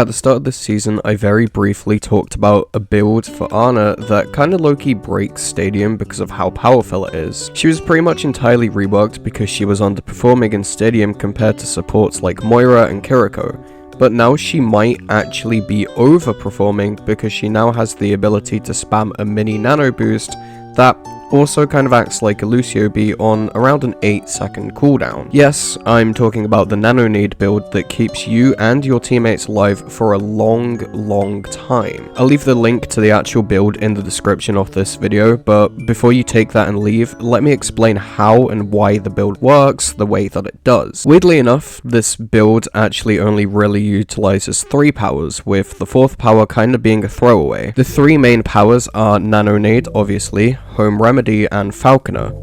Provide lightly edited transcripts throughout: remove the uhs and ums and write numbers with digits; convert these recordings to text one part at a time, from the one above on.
At the start of this season, I very briefly talked about a build for Ana that kinda low-key breaks Stadium because of how powerful it is. She was pretty much entirely reworked because she was underperforming in Stadium compared to supports like Moira and Kiriko, but now she might actually be overperforming because she now has the ability to spam a mini nano boost that also kind of acts like a Lucio B on around an 8-second cooldown. Yes, I'm talking about the nano nade build that keeps you and your teammates alive for a long time. I'll leave the link to the actual build in the description of this video, but before you take that and leave, let me explain how and why the build works the way that it does. Weirdly enough, this build actually only really utilizes 3 powers, with the 4th power kind of being a throwaway. The 3 main powers are Nano Nade, obviously, Home Remedy, and Falconer.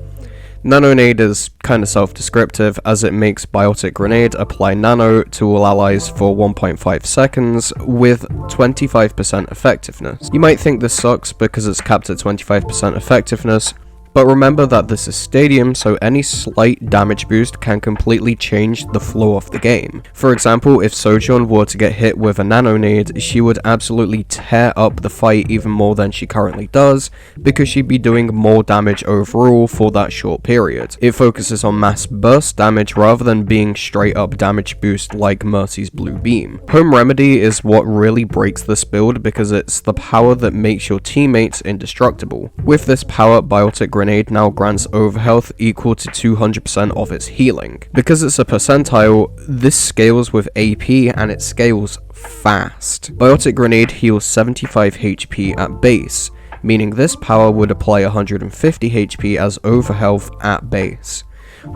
Nano Nade is kinda self-descriptive as it makes Biotic Grenade apply nano to all allies for 1.5 seconds with 25% effectiveness. You might think this sucks because it's capped at 25% effectiveness, but remember that this is Stadium, so any slight damage boost can completely change the flow of the game. For example, if Sojourn were to get hit with a Nano Nade, she would absolutely tear up the fight even more than she currently does, because she'd be doing more damage overall for that short period. It focuses on mass burst damage rather than being straight up damage boost like Mercy's Blue Beam. Home Remedy is what really breaks this build because it's the power that makes your teammates indestructible. With this power, Biotic Grenade now grants overhealth equal to 200% of its healing. Because it's a percentile, this scales with AP and it scales fast. Biotic Grenade heals 75 HP at base, meaning this power would apply 150 HP as overhealth at base.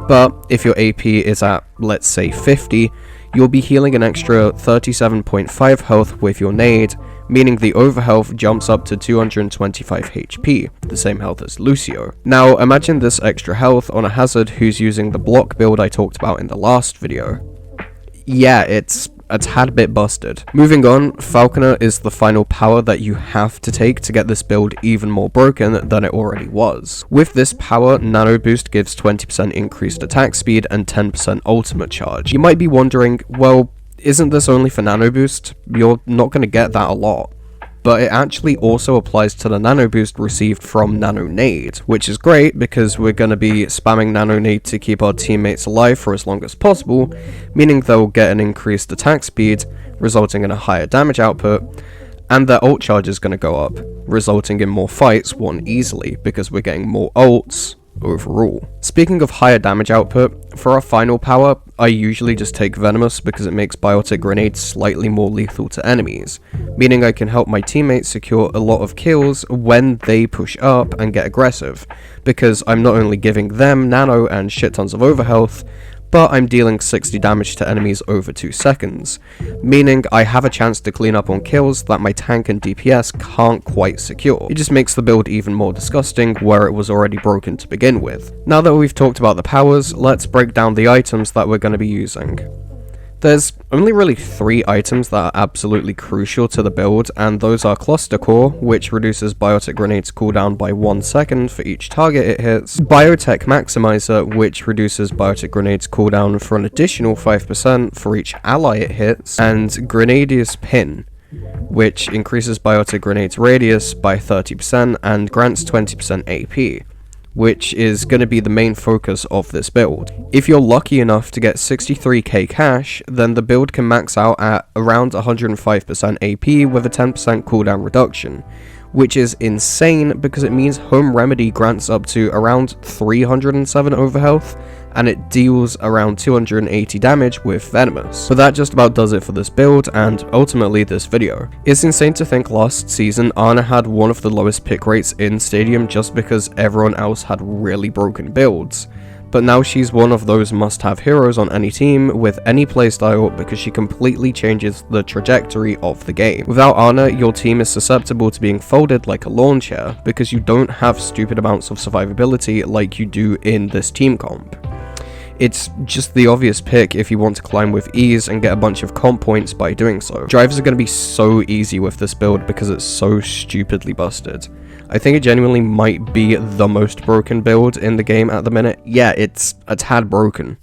But if your AP is at, let's say, 50, you'll be healing an extra 37.5 health with your nade, meaning the overhealth jumps up to 225 HP, the same health as Lucio. Now imagine this extra health on a hazard who's using the block build I talked about in the last video. Yeah, it's a tad bit busted. Moving on, Falconer is the final power that you have to take to get this build even more broken than it already was. With this power, Nano Boost gives 20% increased attack speed and 10% ultimate charge. You might be wondering, well, isn't this only for Nano Boost? You're not going to get that a lot. But it actually also applies to the Nano Boost received from Nano Nade, which is great because we're going to be spamming Nano Nade to keep our teammates alive for as long as possible, meaning they'll get an increased attack speed, resulting in a higher damage output, and their ult charge is going to go up, resulting in more fights won easily because we're getting more ults overall. Speaking of higher damage output, for our final power, I usually just take Venomous because it makes Biotic Grenade slightly more lethal to enemies, meaning I can help my teammates secure a lot of kills when they push up and get aggressive, because I'm not only giving them nano and shit tons of overhealth, but I'm dealing 60 damage to enemies over 2 seconds, meaning I have a chance to clean up on kills that my tank and DPS can't quite secure. It just makes the build even more disgusting where it was already broken to begin with. Now that we've talked about the powers, let's break down the items that we're going to be using. There's only really 3 items that are absolutely crucial to the build, and those are Cluster Core, which reduces Biotic Grenade's cooldown by 1 second for each target it hits, Biotech Maximizer, which reduces Biotic Grenade's cooldown for an additional 5% for each ally it hits, and Grenadius Pin, which increases Biotic Grenade's radius by 30% and grants 20% AP. Which is going to be the main focus of this build. If you're lucky enough to get 63k cash, then the build can max out at around 105% AP with a 10% cooldown reduction, which is insane because it means Home Remedy grants up to around 307 overhealth, and it deals around 280 damage with Venomous. But that just about does it for this build, and ultimately this video. It's insane to think last season Ana had one of the lowest pick rates in Stadium just because everyone else had really broken builds. But now she's one of those must-have heroes on any team with any playstyle because she completely changes the trajectory of the game. Without Ana, your team is susceptible to being folded like a lawn chair because you don't have stupid amounts of survivability like you do in this team comp. It's just the obvious pick if you want to climb with ease and get a bunch of comp points by doing so. Drivers are going to be so easy with this build because it's so stupidly busted. I think it genuinely might be the most broken build in the game at the minute. Yeah, it's a tad broken.